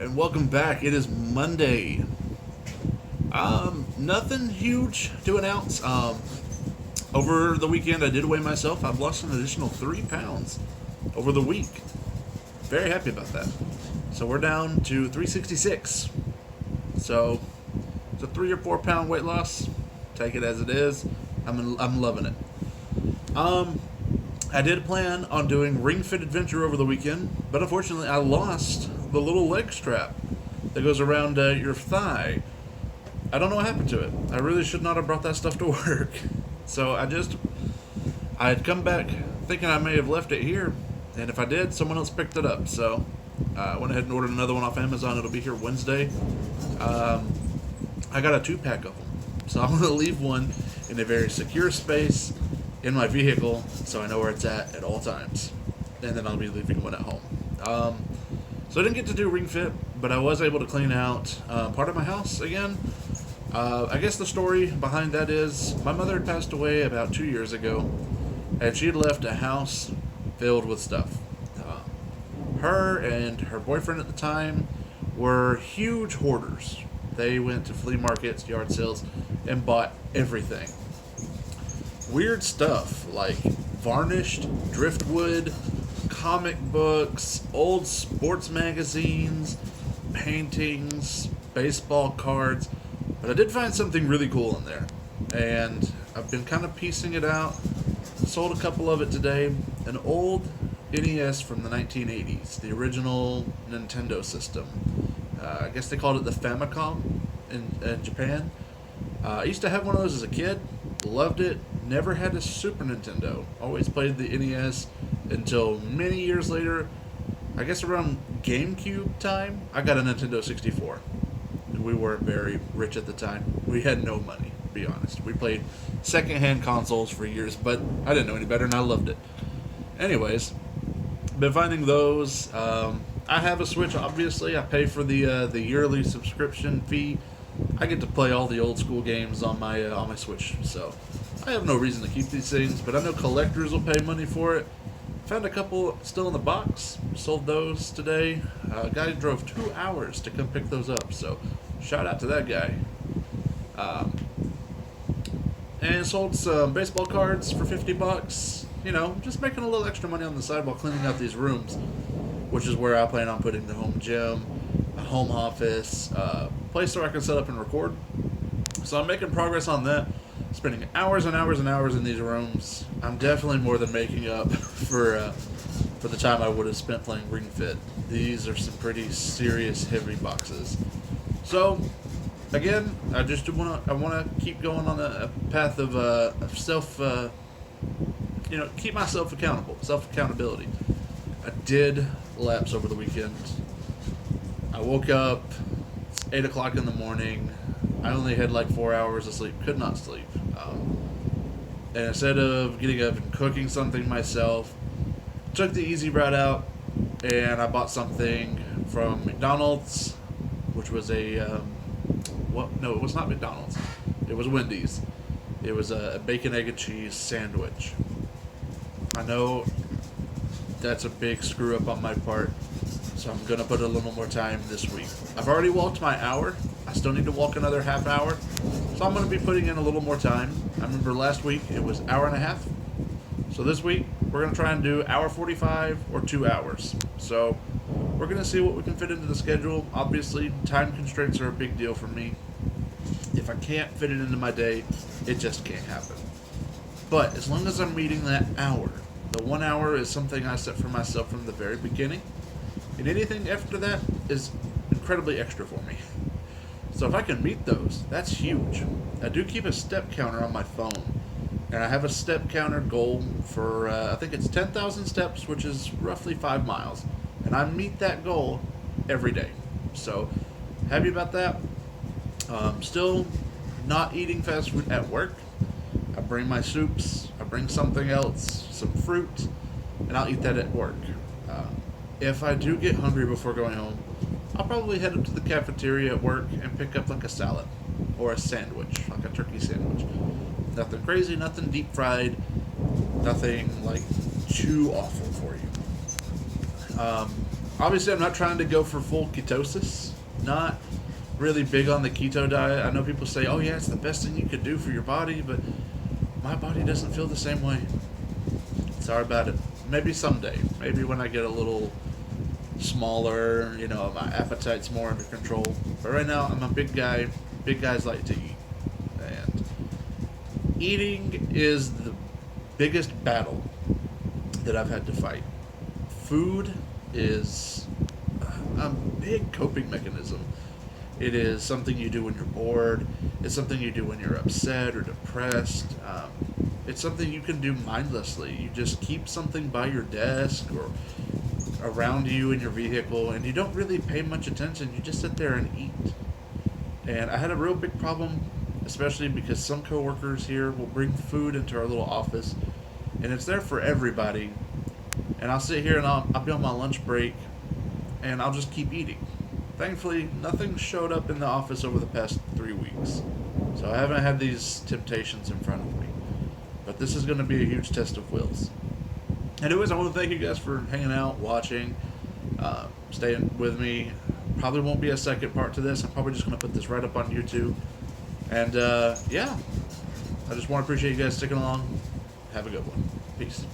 and welcome back. It is Monday. Nothing huge to announce. Over the weekend, I did weigh myself. I've lost an additional 3 pounds over the week. Very happy about that. So we're down to 366. So it's a 3 or 4 pound weight loss. Take it as it is. I'm loving it. I did plan on doing Ring Fit Adventure over the weekend, but unfortunately, I lost the little leg strap that goes around your thigh. I don't know what happened to it. I really should not have brought that stuff to work. So I had come back thinking I may have left it here, and if I did, someone else picked it up. So I went ahead and ordered another one off Amazon. It'll be here Wednesday. I got a 2-pack of them. So I'm going to leave one in a very secure space in my vehicle so I know where it's at all times. And then I'll be leaving one at home. So I didn't get to do Ring Fit, but I was able to clean out part of my house again. I guess the story behind that is my mother had passed away about 2 years ago, and she had left a house filled with stuff. Her and her boyfriend at the time were huge hoarders. They went to flea markets, yard sales, and bought everything. Weird stuff like varnished driftwood, comic books, old sports magazines, paintings, baseball cards. But I did find something really cool in there. And I've been kind of piecing it out. Sold a couple of it today. An old NES from the 1980s, the original Nintendo system. I guess they called it the Famicom in Japan. I used to have one of those as a kid. Loved it. Never had a Super Nintendo. Always played the NES until many years later. I guess around GameCube time, I got a Nintendo 64. We weren't very rich at the time. We had no money, to be honest. We played secondhand consoles for years, but I didn't know any better and I loved it. Anyways, been finding those. I have a Switch, obviously. I pay for the yearly subscription fee. I get to play all the old school games on my Switch, so I have no reason to keep these things, but I know collectors will pay money for it. Found a couple still in the box, sold those today. A guy drove 2 hours to come pick those up, so shout out to that guy. And sold some baseball cards for $50. You know, just making a little extra money on the side while cleaning out these rooms, which is where I plan on putting the home gym, a home office, place where I can set up and record. So I'm making progress on that. Spending hours and hours and hours in these rooms. I'm definitely more than making up for the time I would have spent playing Ring Fit. These are some pretty serious heavy boxes. So again, I want to keep going on a path of self, keep myself accountable, self accountability. I did laps over the weekend. I woke up, it's 8 o'clock in the morning. I only had like 4 hours of sleep, could not sleep. And instead of getting up and cooking something myself, took the easy route out and I bought something from McDonald's, which was it was not McDonald's. It was Wendy's. It was a bacon, egg, and cheese sandwich. I know that's a big screw up on my part, so I'm going to put a little more time this week. I've already walked my hour. I still need to walk another half hour, so I'm going to be putting in a little more time. I remember last week it was hour and a half. So this week we're going to try and do hour 45 or 2 hours. So we're going to see what we can fit into the schedule. Obviously, time constraints are a big deal for me. If I can't fit it into my day, it just can't happen. But as long as I'm meeting that hour, the 1 hour is something I set for myself from the very beginning. And anything after that is incredibly extra for me. So if I can meet those, that's huge. I do keep a step counter on my phone. And I have a step counter goal for, I think it's 10,000 steps, which is roughly 5 miles. And I meet that goal every day. So happy about that. Still not eating fast food at work. I bring my soups, I bring something else, some fruit, and I'll eat that at work. If I do get hungry before going home, I'll probably head up to the cafeteria at work and pick up like a salad or a sandwich, like a turkey sandwich. Nothing crazy, nothing deep fried, nothing like too awful for you. Obviously, I'm not trying to go for full ketosis. Not really big on the keto diet. I know people say, "Oh yeah, it's the best thing you could do for your body," but my body doesn't feel the same way. Sorry about it. Maybe someday. Maybe when I get a little smaller, my appetite's more under control. But right now, I'm a big guy. Big guys like to eat. And eating is the biggest battle that I've had to fight. Food is a big coping mechanism. It is something you do when you're bored. It's something you do when you're upset or depressed. It's something you can do mindlessly. You just keep something by your desk or around you in your vehicle, and you don't really pay much attention. You just sit there and eat. And I had a real big problem, especially because some coworkers here will bring food into our little office, and it's there for everybody. And I'll sit here and I'll be on my lunch break, and I'll just keep eating. Thankfully, nothing showed up in the office over the past 3 weeks, so I haven't had these temptations in front of me. But this is going to be a huge test of wills. Anyways, I want to thank you guys for hanging out, watching, staying with me. Probably won't be a second part to this. I'm probably just going to put this right up on YouTube. And yeah, I just want to appreciate you guys sticking along. Have a good one. Peace.